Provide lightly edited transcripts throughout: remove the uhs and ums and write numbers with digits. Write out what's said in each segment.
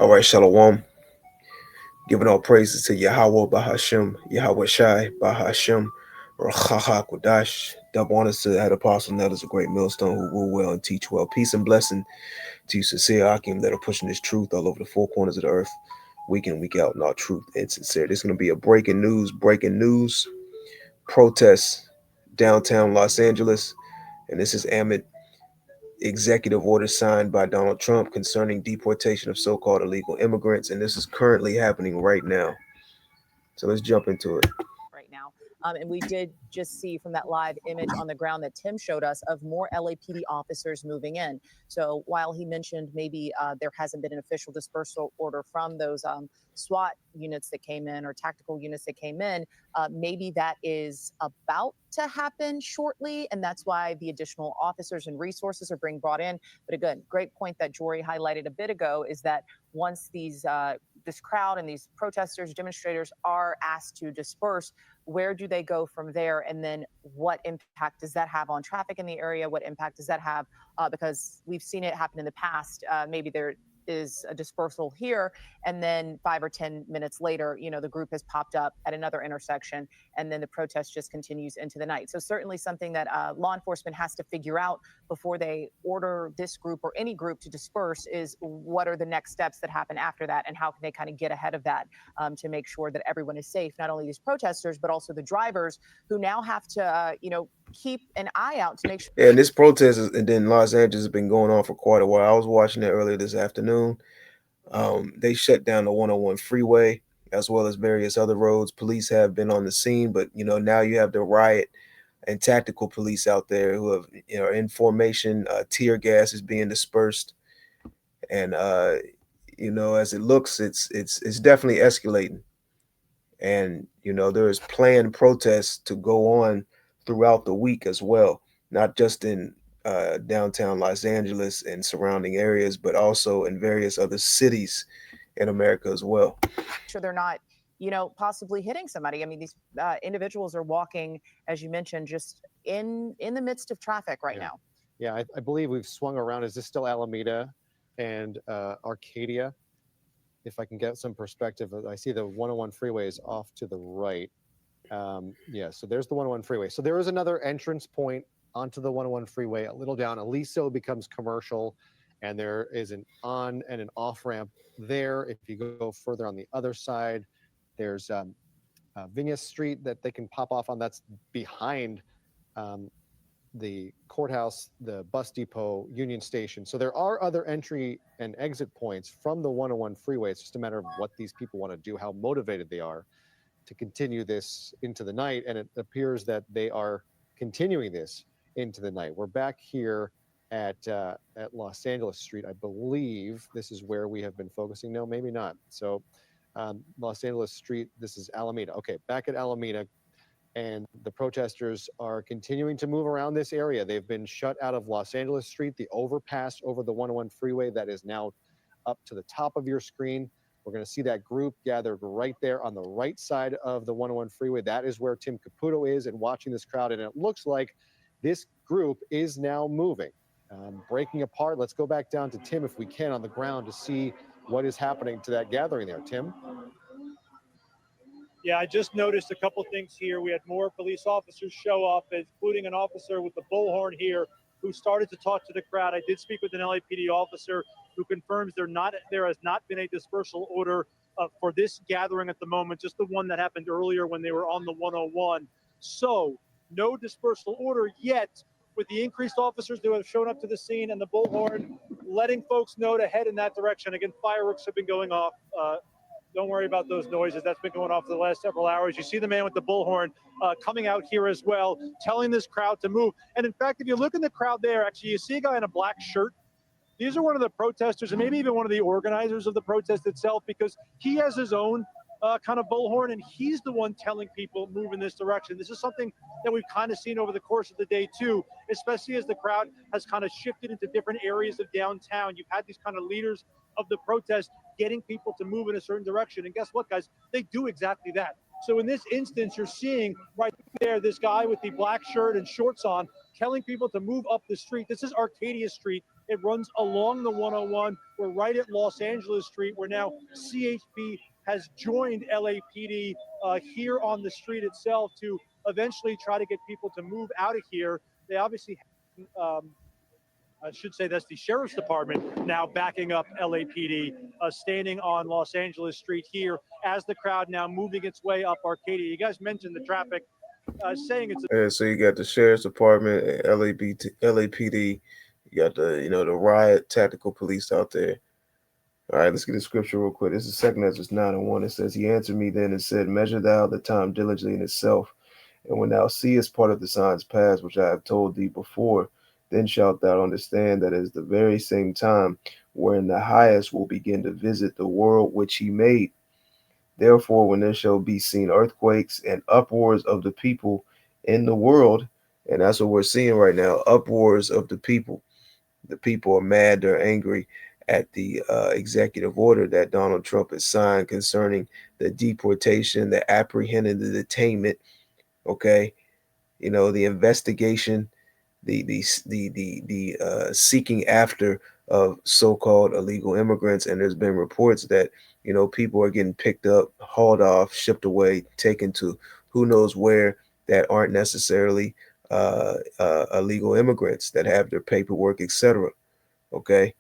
All right, Shalom. Giving all praises to Yahweh Bahashim, Yahweh Shai Bahashim, Rachaha Kodash. Double honors to the head apostle, and that is a great millstone who rule well and teach well. Peace and blessing to you, sincere Akim, that are pushing this truth all over the four corners of the earth, week in, week out, in all truth and sincere. There's going to be a breaking news protest downtown Los Angeles, and this is amid executive order signed by Donald Trump concerning deportation of so-called illegal immigrants, and this is currently happening right now. So let's jump into it. Right now. And we did just see from that live image on the ground that Tim showed us of more LAPD officers moving in. So while he mentioned maybe there hasn't been an official dispersal order from those SWAT units that came in or tactical units that came in, maybe that is about to happen shortly. And that's why the additional officers and resources are being brought in. But again, great point that Jory highlighted a bit ago is that once this crowd and these protesters, demonstrators are asked to disperse, where do they go from there? And then what impact does that have on traffic in the area? What impact does that have? Because we've seen it happen in the past. Maybe there is a dispersal here, and then 5 or 10 minutes later, the group has popped up at another intersection, and then the protest just continues into the night. So certainly something that law enforcement has to figure out before they order this group or any group to disperse is what are the next steps that happen after that, and how can they kind of get ahead of that to make sure that everyone is safe, not only these protesters, but also the drivers who now have to, keep an eye out to make sure. Yeah, and this protest in Los Angeles has been going on for quite a while. I was watching it earlier this afternoon. They shut down the 101 freeway as well as various other roads. Police have been on the scene, but now you have the riot and tactical police out there who have in formation. Tear gas is being dispersed, and as it looks, it's definitely escalating. And there is planned protests to go on throughout the week as well, not just in downtown Los Angeles and surrounding areas, but also in various other cities in America as well. Sure they're not possibly hitting somebody. I mean, these individuals are walking, as you mentioned, just in the midst of traffic right now. Yeah, I believe we've swung around. Is this still Alameda and Arcadia? If I can get some perspective, I see the 101 freeway is off to the right. So there's the 101 freeway. So there is another entrance point onto the 101 freeway a little down. Aliso becomes commercial, and there is an on and an off ramp there. If you go further on the other side, there's Viñas Street that they can pop off on. That's behind the courthouse, the bus depot, Union Station. So there are other entry and exit points from the 101 freeway. It's just a matter of what these people want to do, how motivated they are to continue this into the night. And it appears that they are continuing this into the night. We're back here at Los Angeles Street. I believe this is where we have been focusing. No, maybe not. So Los Angeles Street, this is Alameda. Okay, back at Alameda. And the protesters are continuing to move around this area. They've been shut out of Los Angeles Street, the overpass over the 101 freeway that is now up to the top of your screen. We're going to see that group gathered right there on the right side of the 101 freeway. That is where Tim Caputo is and watching this crowd. And it looks like this group is now moving, breaking apart. Let's go back down to Tim, if we can, on the ground to see what is happening to that gathering there. Tim? Yeah, I just noticed a couple things here. We had more police officers show up, including an officer with the bullhorn here who started to talk to the crowd. I did speak with an LAPD officer who confirms there has not been a dispersal order for this gathering at the moment, just the one that happened earlier when they were on the 101. So no dispersal order yet, with the increased officers who have shown up to the scene and the bullhorn letting folks know to head in that direction. Again, fireworks have been going off. Don't worry about those noises. That's been going off for the last several hours. You see the man with the bullhorn coming out here as well, telling this crowd to move. And in fact, if you look in the crowd there, actually, you see a guy in a black shirt. These are one of the protesters and maybe even one of the organizers of the protest itself, because he has his own kind of bullhorn, and he's the one telling people move in this direction. This is something that we've kind of seen over the course of the day too, especially as the crowd has kind of shifted into different areas of downtown. You've had these kind of leaders of the protest getting people to move in a certain direction. And guess what, guys? They do exactly that. So in this instance, you're seeing right there this guy with the black shirt and shorts on telling people to move up the street. This is Arcadia Street. It runs along the 101. We're right at Los Angeles Street, where now CHP has joined LAPD here on the street itself to eventually try to get people to move out of here. They obviously, I should say that's the Sheriff's Department now backing up LAPD, standing on Los Angeles Street here as the crowd now moving its way up Arcadia. You guys mentioned the traffic, saying it's And so you got the Sheriff's Department, LAPD, you got the the riot tactical police out there. All right, let's get the scripture real quick. This is 2 Ezra 9:1. It says, He answered me then and said, Measure thou the time diligently in itself, and when thou seest part of the signs past, which I have told thee before, then shalt thou understand that it is the very same time wherein the highest will begin to visit the world which he made. Therefore, when there shall be seen earthquakes and uproars of the people in the world, and that's what we're seeing right now, uproars of the people. The people are mad, they're angry at the executive order that Donald Trump has signed concerning the deportation, the apprehending, the detainment, okay, the investigation, the seeking after of so-called illegal immigrants. And there's been reports that people are getting picked up, hauled off, shipped away, taken to who knows where, that aren't necessarily illegal immigrants, that have their paperwork, etc. Okay,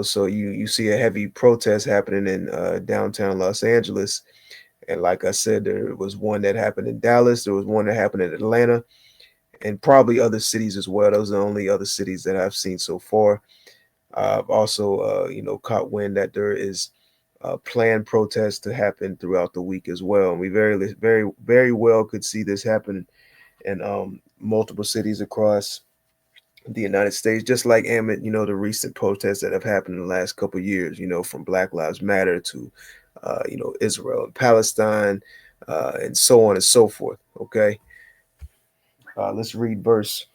so you see a heavy protest happening in downtown Los Angeles. And like I said, there was one that happened in Dallas, there was one that happened in Atlanta, and probably other cities as well. Those are the only other cities that I've seen so far. I've also, caught wind that there is planned protests to happen throughout the week as well. And we very well could see this happen in multiple cities across the United States, just like Amit, the recent protests that have happened in the last couple of years, from Black Lives Matter to, Israel and Palestine, and so on and so forth. Okay. Let's read verse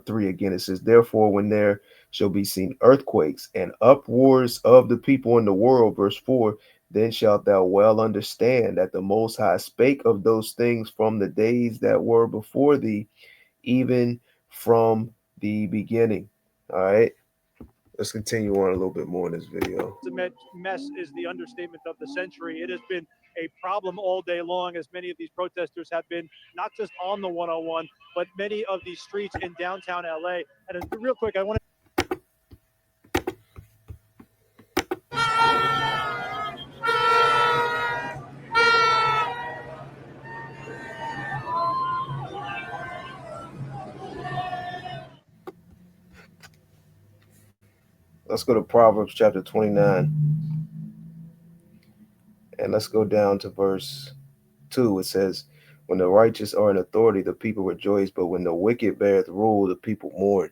3 again. It says, Therefore, when there shall be seen earthquakes and uproars of the people in the world, verse 4, then shalt thou well understand that the Most High spake of those things from the days that were before thee, even from the beginning. All right. Let's continue on a little bit more in this video. The mess is the understatement of the century. It has been a problem all day long, as many of these protesters have been not just on the 101, but many of these streets in downtown LA. And real quick, I want to. Let's go to Proverbs chapter 29. And let's go down to verse 2. It says, When the righteous are in authority, the people rejoice, but when the wicked beareth rule, the people mourn.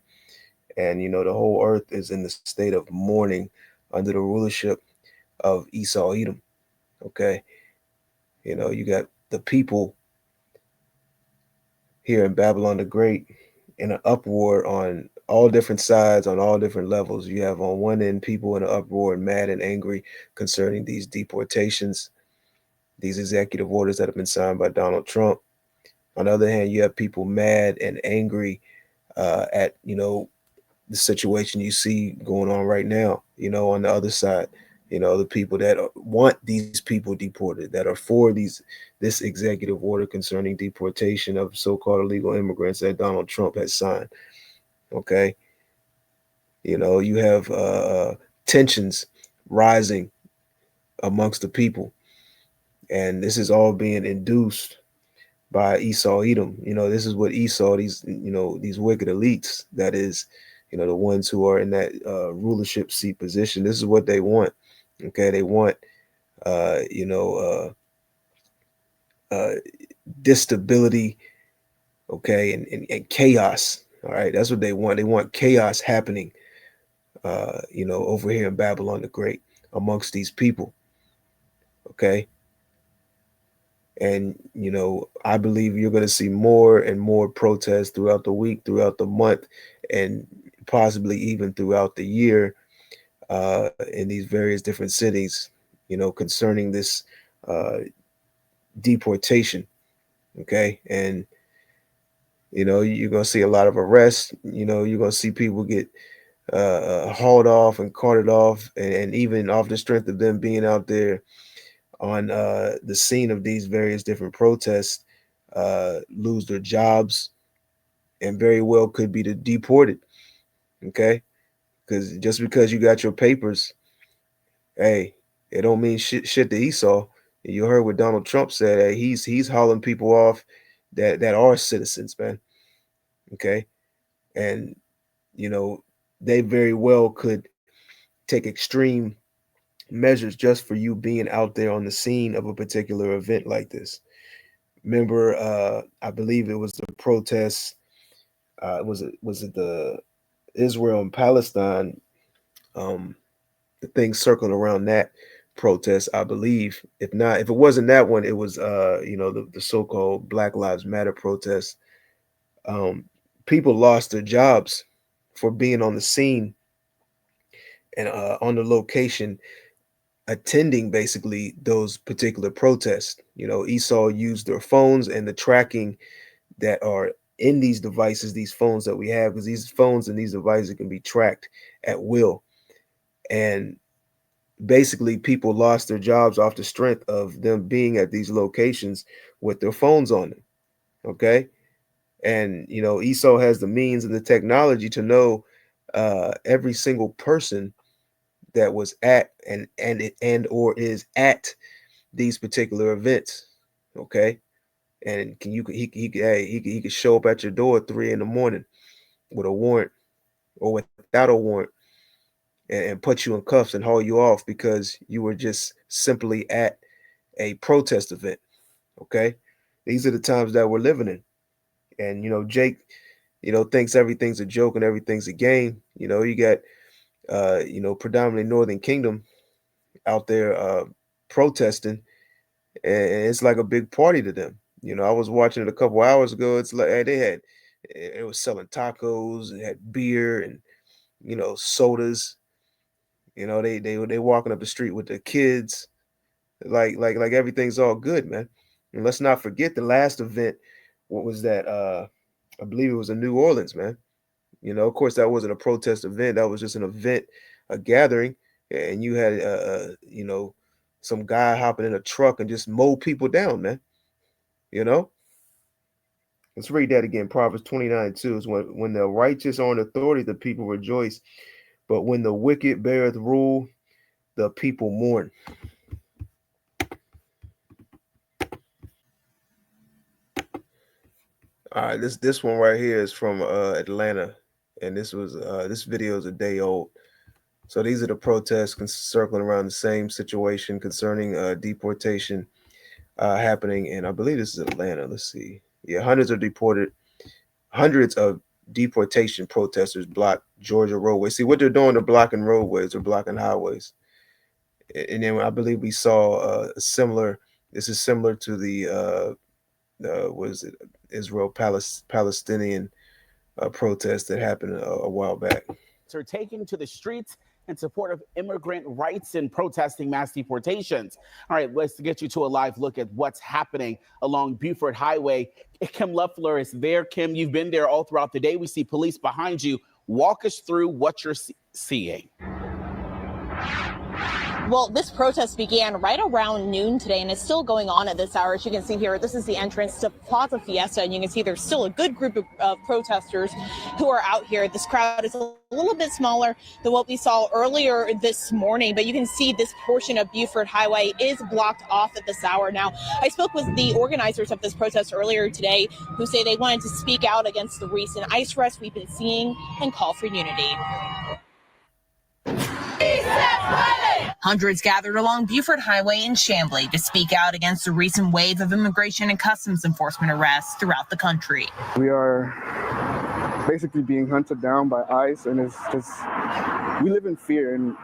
And the whole earth is in the state of mourning under the rulership of Esau Edom. Okay. You got the people here in Babylon the Great in an uproar on all different sides, on all different levels. You have on one end people in an uproar and mad and angry concerning these deportations, these executive orders that have been signed by Donald Trump. On the other hand, you have people mad and angry at the situation you see going on right now. On the other side, the people that want these people deported, that are for this executive order concerning deportation of so-called illegal immigrants that Donald Trump has signed. Okay. You have tensions rising amongst the people, and this is all being induced by Esau Edom. This is what Esau, these wicked elites, that is, the ones who are in that rulership seat position. This is what they want. Okay. They want, disstability. Okay. And chaos. All right. That's what they want. They want chaos happening, over here in Babylon the Great amongst these people. Okay. And, I believe you're going to see more and more protests throughout the week, throughout the month, and possibly even throughout the year in these various different cities, concerning this deportation. Okay. And, you're going to see a lot of arrests. You're going to see people get hauled off and carted off, and even off the strength of them being out there on the scene of these various different protests, lose their jobs and very well could be deported. Okay. Because just because you got your papers, hey, it don't mean shit to Esau. You heard what Donald Trump said. Hey, he's hauling people off that are citizens, man. Okay. And they very well could take extreme measures just for you being out there on the scene of a particular event like this. Remember, I believe it was the protests. Was it the Israel and Palestine? The thing circling around that protest, I believe. If not, if it wasn't that one, it was the so-called Black Lives Matter protest. People lost their jobs for being on the scene and on the location, attending basically those particular protests. Esau used their phones and the tracking that are in these devices, these phones that we have, because these phones and these devices can be tracked at will. And basically people lost their jobs off the strength of them being at these locations with their phones on them. Okay. And Esau has the means and the technology to know every single person that was at and or is at these particular events. Okay. And he could show up at your door at 3 a.m. with a warrant or without a warrant, and put you in cuffs and haul you off because you were just simply at a protest event. Okay. These are the times that we're living in. And, Jake, thinks everything's a joke and everything's a game. You got, predominantly Northern Kingdom out there protesting, and it's like a big party to them. I was watching it a couple hours ago. It's like it was selling tacos, it had beer and, sodas. They walking up the street with their kids, like everything's all good, man. And let's not forget the last event. What was that? I believe it was in New Orleans, man. Of course, that wasn't a protest event. That was just an event, a gathering, and you had some guy hopping in a truck and just mow people down, man. Let's read that again. Proverbs 29:2 is when the righteous are in authority, the people rejoice. But when the wicked beareth rule, the people mourn. All right, this one right here is from Atlanta, and this video is a day old. So these are the protests circling around the same situation concerning deportation happening, and I believe this is Atlanta. Let's see. Yeah, hundreds of deportation protesters block Georgia roadways. See what they're doing? They're blocking roadways. They're blocking highways. And then I believe we saw similar. This is similar to the what is it? Israel Palestinian protest that happened a while back. Are taking to the streets in support of immigrant rights and protesting mass deportations. All right, let's get you to a live look at what's happening along Buford Highway. Kim Leffler is there. Kim, you've been there all throughout the day. We see police behind you. Walk us through what you're seeing. Well, this protest began right around noon today, and it's still going on at this hour. As you can see here, this is the entrance to Plaza Fiesta, and you can see there's still a good group of protesters who are out here. This crowd is a little bit smaller than what we saw earlier this morning, but you can see this portion of Buford Highway is blocked off at this hour. Now, I spoke with the organizers of this protest earlier today, who say they wanted to speak out against the recent ICE arrests we've been seeing and call for unity. Hundreds gathered along Buford Highway in Chamblee to speak out against the recent wave of immigration and customs enforcement arrests throughout the country. We are basically being hunted down by ICE, and it's just, we live in fear, and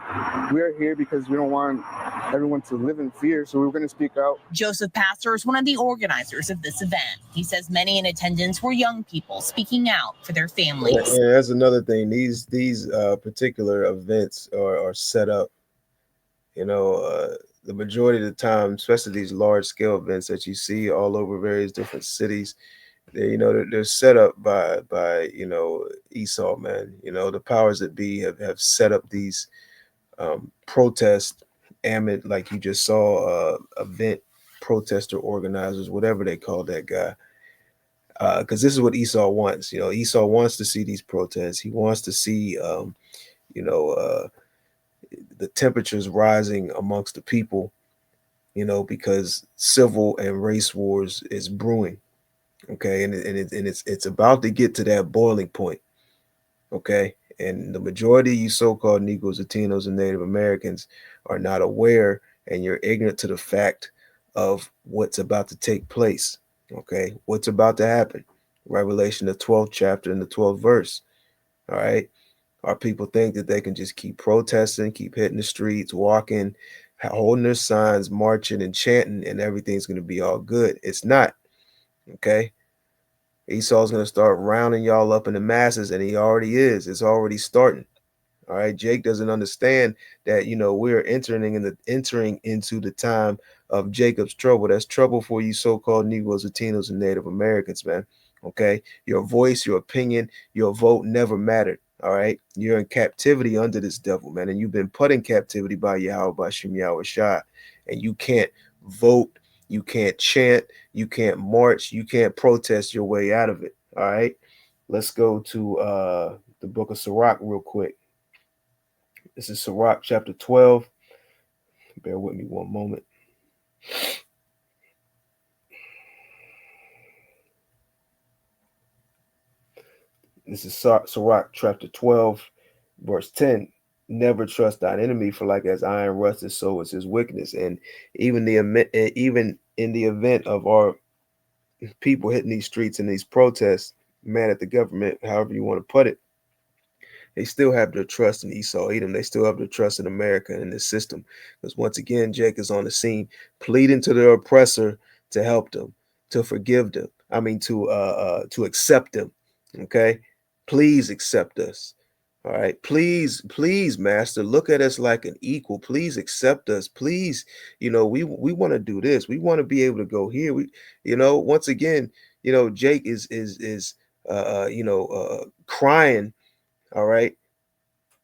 we are here because we don't want everyone to live in fear, so we're going to speak out. Joseph Pastor is one of the organizers of this event. He says many in attendance were young people speaking out for their families. Yeah, that's another thing. These particular events are set up. The the majority of the time, especially these large scale events that you see all over various different cities, they're set up by Esau, man. The powers that be have set up these protest amid, like you just saw, event protester organizers, whatever they call that guy. Because this is what Esau wants. Esau wants to see these protests. He wants to see, you know, uh, the temperatures rising amongst the people. Because civil and race wars is brewing. Okay, and it's about to get to that boiling point. Okay, and the majority of you so-called Negroes, Latinos, and Native Americans are not aware, and you're ignorant to the fact of what's about to take place. Okay, what's about to happen? Revelation, the 12th chapter and the 12th verse. All right, our people think that they can just keep protesting, keep hitting the streets, walking, holding their signs, marching and chanting, and everything's going to be all good. It's not. Okay, Esau's going to start rounding y'all up in the masses, and he already is. It's already starting. All right. Jake doesn't understand that, we're entering into the time of Jacob's trouble. That's trouble for you so-called Negroes, Latinos, and Native Americans, man. Okay. Your voice, your opinion, your vote never mattered. All right. You're in captivity under this devil, man. And you've been put in captivity by Yahweh, by Shem Yahweh Shai. And you can't vote. You can't chant. You can't march. You can't protest your way out of it. All right. Let's go to the book of Sirach real quick. This is Sirach chapter 12. Bear with me one moment. This is Sirach chapter 12, verse 10. Never trust thine enemy, for like as iron rusted, so is his wickedness. And even in the event of our people hitting these streets and these protests, mad at the government, however you want to put it, they still have their trust in Esau Edom. They still have their trust in America and this system. Because once again, Jake is on the scene pleading to their oppressor to help them, to forgive them. I mean, to accept them. Okay? Please accept us. All right. Please, master, look at us like an equal. Please accept us. Please, we want to do this. We want to be able to go here. Once again, Jake is crying, all right,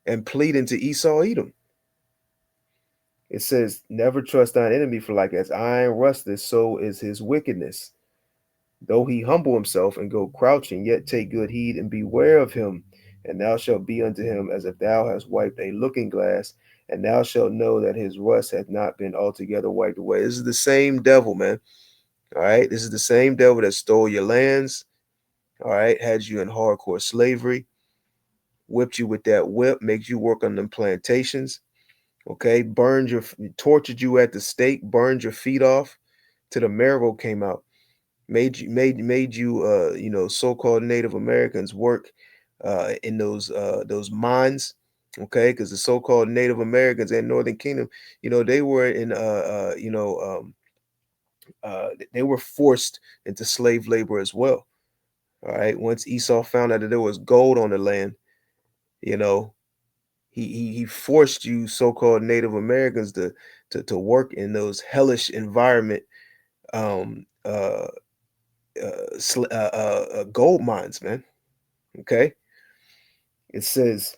and pleading to Esau Edom. It says, never trust thine enemy, for like as iron rusteth, so is his wickedness. Though he humble himself and go crouching, yet take good heed and beware of him. And thou shalt be unto him as if thou hast wiped a looking glass, and thou shalt know that his rust hath not been altogether wiped away. This is the same devil, man. All right. This is the same devil that stole your lands. All right. Had you in hardcore slavery, whipped you with that whip, makes you work on them plantations. Okay. Tortured you at the stake, burned your feet off till the marrow came out. Made you so-called Native Americans work in those mines, okay? Because the so-called Native Americans in Northern Kingdom, they were in they were forced into slave labor as well. All right. Once Esau found out that there was gold on the land, he forced you so-called Native Americans to work in those hellish environment gold mines, man. Okay. It says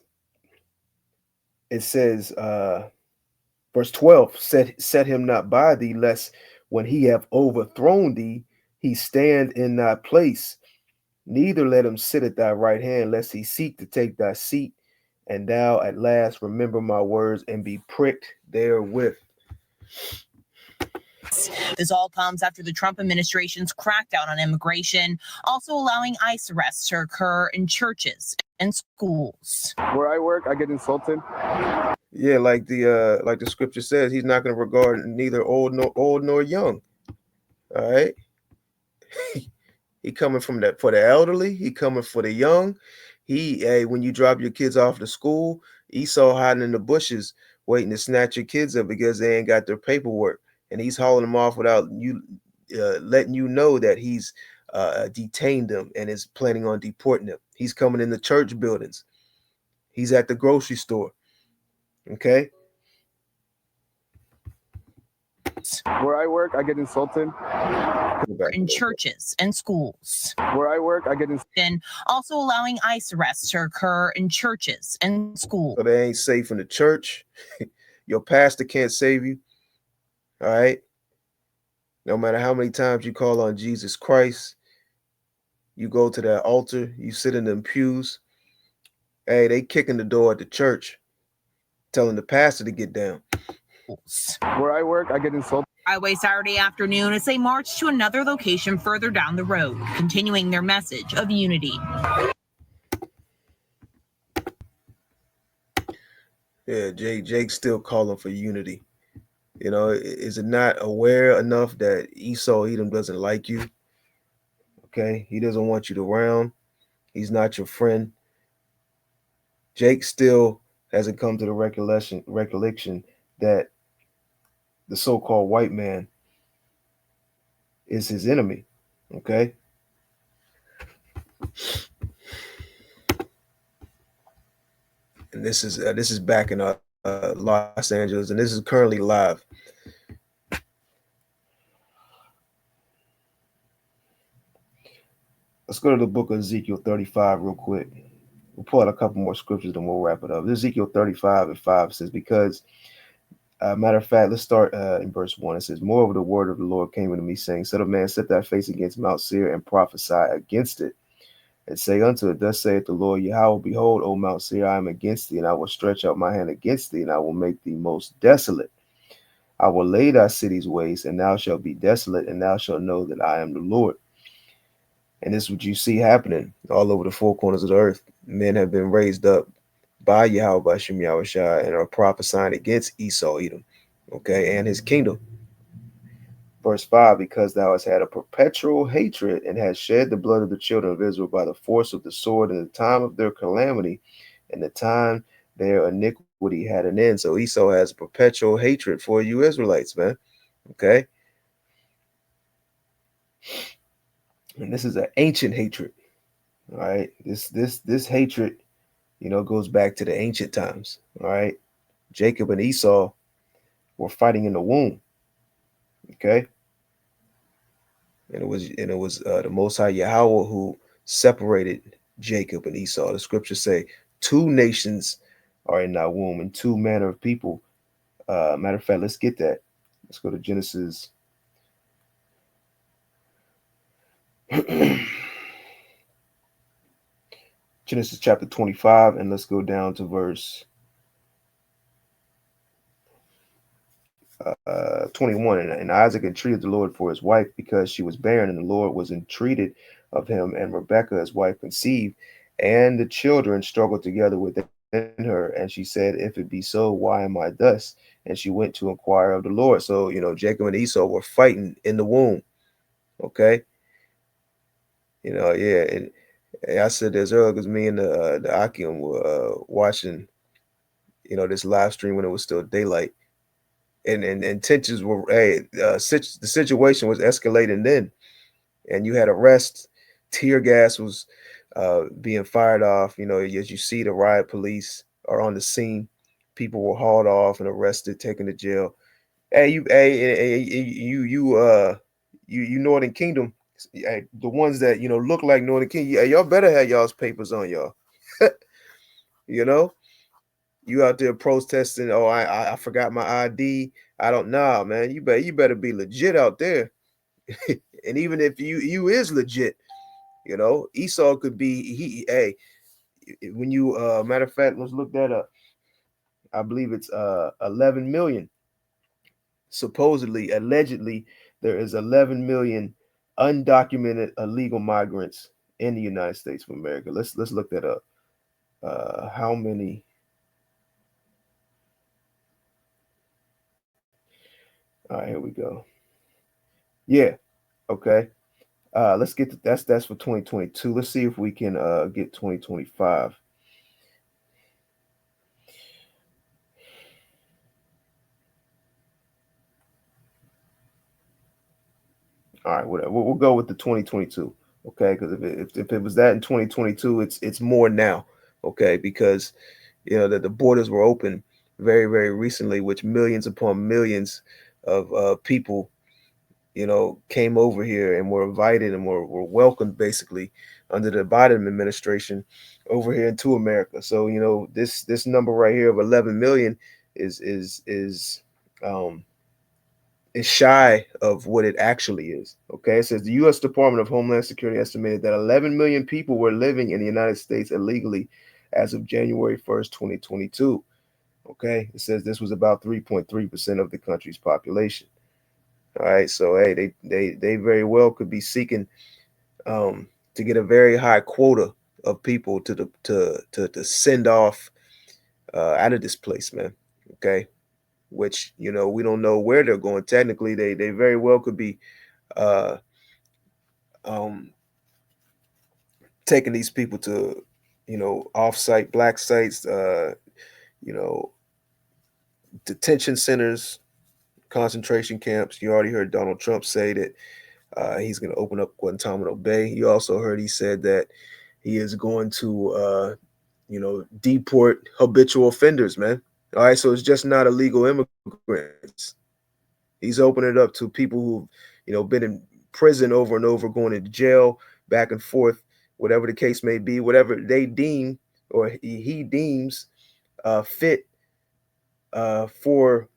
verse 12, set him not by thee, lest when he have overthrown thee, he stand in thy place. Neither let him sit at thy right hand, lest he seek to take thy seat, and thou at last remember my words and be pricked therewith. This all comes after the Trump administration's crackdown on immigration, also allowing ICE arrests to occur in churches and schools. Where I work, I get insulted. Yeah, like the scripture says, he's not going to regard neither old nor young. All right. He coming for the elderly. He coming for the young. When you drop your kids off to school, Esau hiding in the bushes waiting to snatch your kids up because they ain't got their paperwork, and he's hauling them off without you letting you know that he's detained them and is planning on deporting them. He's coming in the church buildings. He's at the grocery store. Okay. Where I work, I get insulted. Go back. in churches and schools. Where I work, I get insulted. And also allowing ICE arrests to occur in churches and schools. So they ain't safe in the church. Your pastor can't save you. All right. No matter how many times you call on Jesus Christ, you go to that altar, you sit in them pews. Hey, they kicking the door at the church, telling the pastor to get down. Where I work, I get insulted. Highway Saturday afternoon as they march to another location further down the road, continuing their message of unity. Yeah, Jake's still calling for unity. You know, is it not aware enough that Esau Edom doesn't like you? Okay, he doesn't want you around. He's not your friend. Jake still hasn't come to the recollection that the so-called white man is his enemy. Okay. And this is back in Los Angeles, and this is currently live. Let's go to the book of Ezekiel 35 real quick. We'll pull out a couple more scriptures, then we'll wrap it up. Ezekiel 35:5 says, because, matter of fact, let's start in verse 1. It says, moreover, the word of the Lord came unto me, saying, Son of man, set thy face against Mount Seir and prophesy against it. And say unto it, thus saith the Lord Yahweh, behold, O Mount Seir, I am against thee, and I will stretch out my hand against thee, and I will make thee most desolate. I will lay thy cities waste, and thou shalt be desolate, and thou shalt know that I am the Lord. And this is what you see happening all over the four corners of the earth. Men have been raised up by Yahweh, by Shem Yahushua, and are prophesying against Esau Edom, okay, and his kingdom. Verse 5, because thou hast had a perpetual hatred and hast shed the blood of the children of Israel by the force of the sword in the time of their calamity, and the time their iniquity had an end. So Esau has perpetual hatred for you Israelites, man. Okay. And this is an ancient hatred. All right. This hatred, you know, goes back to the ancient times. All right. Jacob and Esau were fighting in the womb. Okay. And it was the Most High Yahweh who separated Jacob and Esau. The scriptures say 2 nations are in thy womb and 2 manner of people. Matter of fact, let's get that. Let's go to Genesis. Genesis chapter 25, and let's go down to verse 21. And Isaac entreated the Lord for his wife because she was barren, and the Lord was entreated of him, and Rebekah his wife conceived, and the children struggled together within her, and she said, if it be so, why am I thus? And she went to inquire of the Lord. So, you know, Jacob and Esau were fighting in the womb. Okay. You know, yeah, and I said this earlier because me and the Akim were watching, you know, this live stream when it was still daylight. And tensions were, the situation was escalating then, and you had arrests, tear gas was being fired off. You know, as you see, the riot police are on the scene. People were hauled off and arrested, taken to jail. You Northern Kingdom, the ones that, you know, look like Northern Kingdom, y'all better have y'all's papers on y'all. You know, you out there protesting. Oh, I forgot my ID. I don't know, man. You better be legit out there. And even if you is legit, you know, Esau could be when you matter of fact, let's look that up. I believe it's 11 million. Supposedly, allegedly, there is 11 million undocumented illegal migrants in the United States of America. Let's look that up. How many? All right, here we go. Yeah. Okay. Let's get to, that's for 2022. Let's see if we can get 2025. All right, whatever. We'll go with the 2022. Okay, because if it was that in 2022, it's more now. Okay, because you know that the borders were open very, very recently, which millions upon millions of people, came over here and were invited and were welcomed basically under the Biden administration over here into America. So this number right here of 11 million um, is shy of what it actually is. Okay, it says the U.S. Department of Homeland Security estimated that 11 million people were living in the United States illegally as of January 1st, 2022. Okay, it says this was about 3.3% of the country's population. All right, so hey, they very well could be seeking to get a very high quota of people to send off out of this place, man. Okay, which we don't know where they're going. Technically, they very well could be uh, um, taking these people to off-site black sites, you know, detention centers, concentration camps. You already heard Donald Trump say that he's going to open up Guantanamo Bay. You also heard he said that he is going to, deport habitual offenders, man. All right, so it's just not illegal immigrants. He's opening it up to people who've, been in prison over and over, going to jail, back and forth, whatever the case may be, whatever they deem or he deems fit for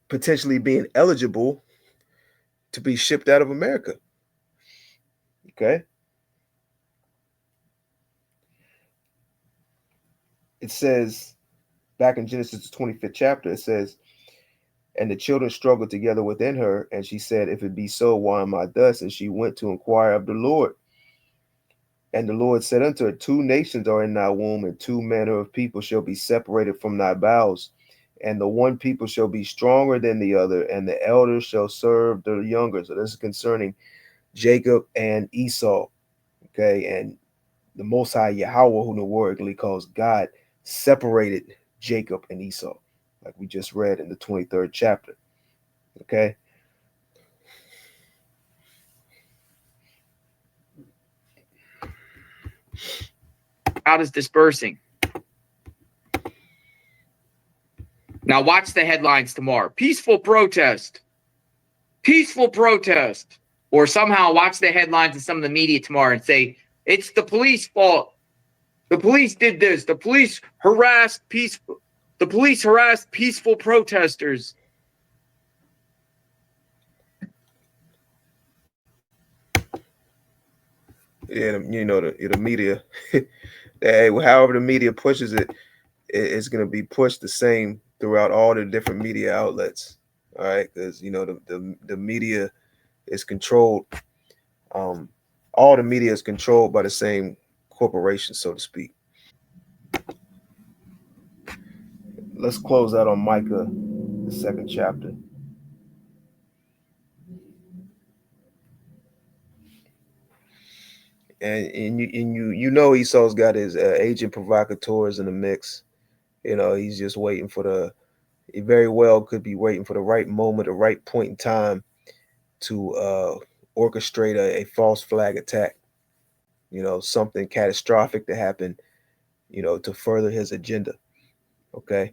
potentially being eligible to be shipped out of America. Okay. It says back in Genesis, the 25th chapter, it says, and the children struggled together within her, and she said, if it be so, why am I thus? And she went to inquire of the Lord. And the Lord said unto her, 2 nations are in thy womb, and 2 manner of people shall be separated from thy bowels. And the one people shall be stronger than the other, and the elder shall serve the younger. So this is concerning Jacob and Esau. Okay. And the Most High Yahweh, who Noorically calls God, separated Jacob and Esau, like we just read in the 23rd chapter. Okay. Crowd is dispersing. Now watch the headlines tomorrow. Peaceful protest. Peaceful protest. Or somehow watch the headlines of some of the media tomorrow and say, it's the police fault. The police did this. The police harassed peaceful protesters. Yeah, the media. However the media pushes it, it's going to be pushed the same throughout all the different media outlets. All right, because the media is controlled. All the media is controlled by the same corporation, so to speak. Let's close out on Micah, the 2nd chapter. And Esau's got his agent provocateurs in the mix. He's just waiting for he very well could be waiting for the right moment, the right point in time to orchestrate a false flag attack. Something catastrophic to happen, to further his agenda. Okay.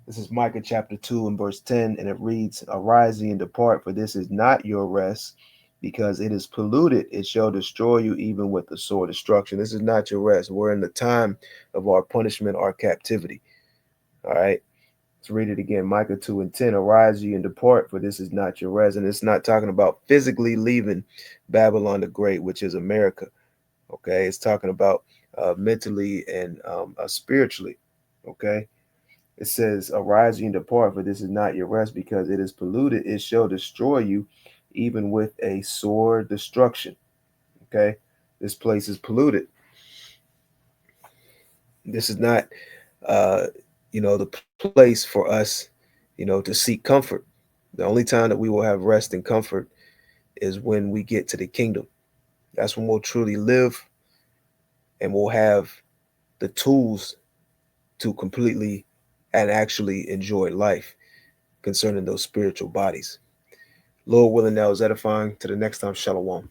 This is Micah chapter 2 and verse 10, and it reads, arise ye and depart, for this is not your rest, because it is polluted. It shall destroy you even with the sword destruction. This is not your rest. We're in the time of our punishment, our captivity. All right. Let's read it again. Micah 2 and 10, arise ye and depart, for this is not your rest. And it's not talking about physically leaving Babylon the Great, which is America. Okay. It's talking about mentally and spiritually. Okay. It says, arise ye and depart, for this is not your rest, because it is polluted. It shall destroy you, even with a sword destruction. Okay. This place is polluted. This is not, the place for us, to seek comfort. The only time that we will have rest and comfort is when we get to the kingdom. That's when we'll truly live and we'll have the tools to completely and actually enjoy life concerning those spiritual bodies. Lord willing, that was edifying. To the next time, shalom.